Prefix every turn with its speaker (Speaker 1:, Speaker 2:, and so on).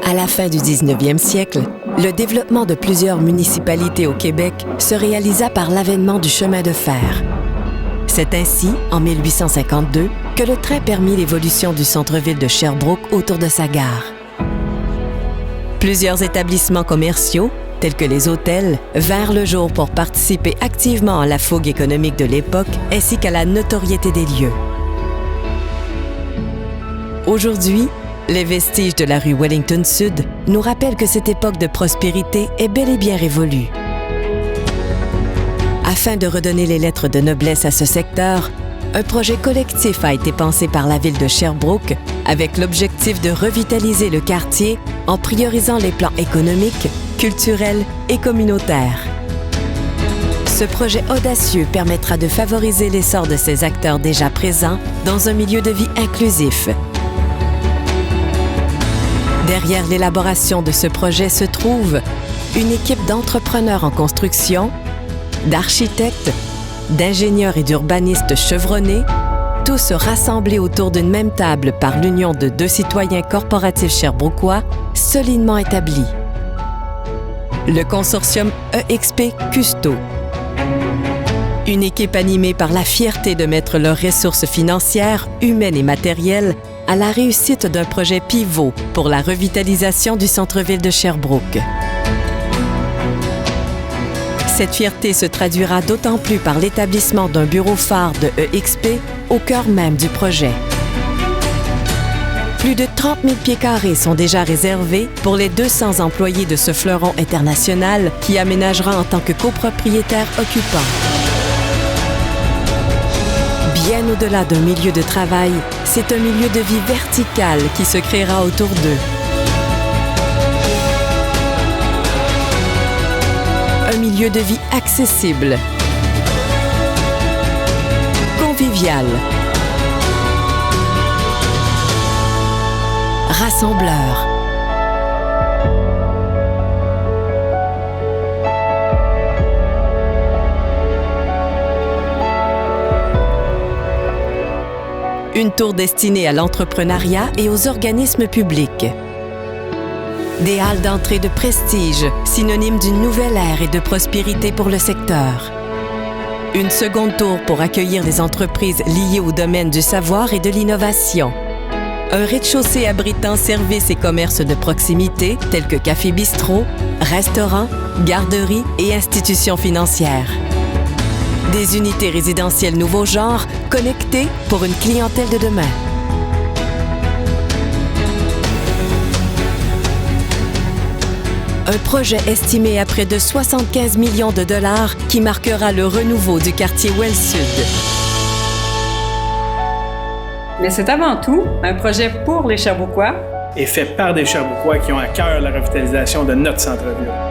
Speaker 1: À la fin du 19e siècle, le développement de plusieurs municipalités au Québec se réalisa par l'avènement du chemin de fer. C'est ainsi, en 1852, que le train permit l'évolution du centre-ville de Sherbrooke autour de sa gare. Plusieurs établissements commerciaux, tels que les hôtels, vinrent le jour pour participer activement à la fougue économique de l'époque ainsi qu'à la notoriété des lieux. Aujourd'hui, les vestiges de la rue Wellington Sud nous rappellent que cette époque de prospérité est bel et bien révolue. Afin de redonner les lettres de noblesse à ce secteur, un projet collectif a été pensé par la ville de Sherbrooke avec l'objectif de revitaliser le quartier en priorisant les plans économiques, culturels et communautaires. Ce projet audacieux permettra de favoriser l'essor de ces acteurs déjà présents dans un milieu de vie inclusif. Derrière l'élaboration de ce projet se trouve une équipe d'entrepreneurs en construction, d'architectes, d'ingénieurs et d'urbanistes chevronnés, tous rassemblés autour d'une même table par l'union de deux citoyens corporatifs sherbrookois solidement établis. Le consortium EXP Custo. Une équipe animée par la fierté de mettre leurs ressources financières, humaines et matérielles à la réussite d'un projet pivot pour la revitalisation du centre-ville de Sherbrooke. Cette fierté se traduira d'autant plus par l'établissement d'un bureau phare de EXP au cœur même du projet. Plus de 30 000 pieds carrés sont déjà réservés pour les 200 employés de ce fleuron international qui aménagera en tant que copropriétaire occupant. Bien au-delà d'un milieu de travail, c'est un milieu de vie vertical qui se créera autour d'eux. Un milieu de vie accessible, convivial, rassembleur. Une tour destinée à l'entrepreneuriat et aux organismes publics. Des halles d'entrée de prestige, synonymes d'une nouvelle ère et de prospérité pour le secteur. Une seconde tour pour accueillir les entreprises liées au domaine du savoir et de l'innovation. Un rez-de-chaussée abritant services et commerces de proximité tels que cafés-bistrots, restaurants, garderies et institutions financières. Des unités résidentielles nouveau genre connectées pour une clientèle de demain. Un projet estimé à près de 75 millions de dollars qui marquera le renouveau du quartier Well Sud.
Speaker 2: Mais c'est avant tout un projet pour les Sherbrookois
Speaker 3: et fait par des Sherbrookois qui ont à cœur la revitalisation de notre centre-ville.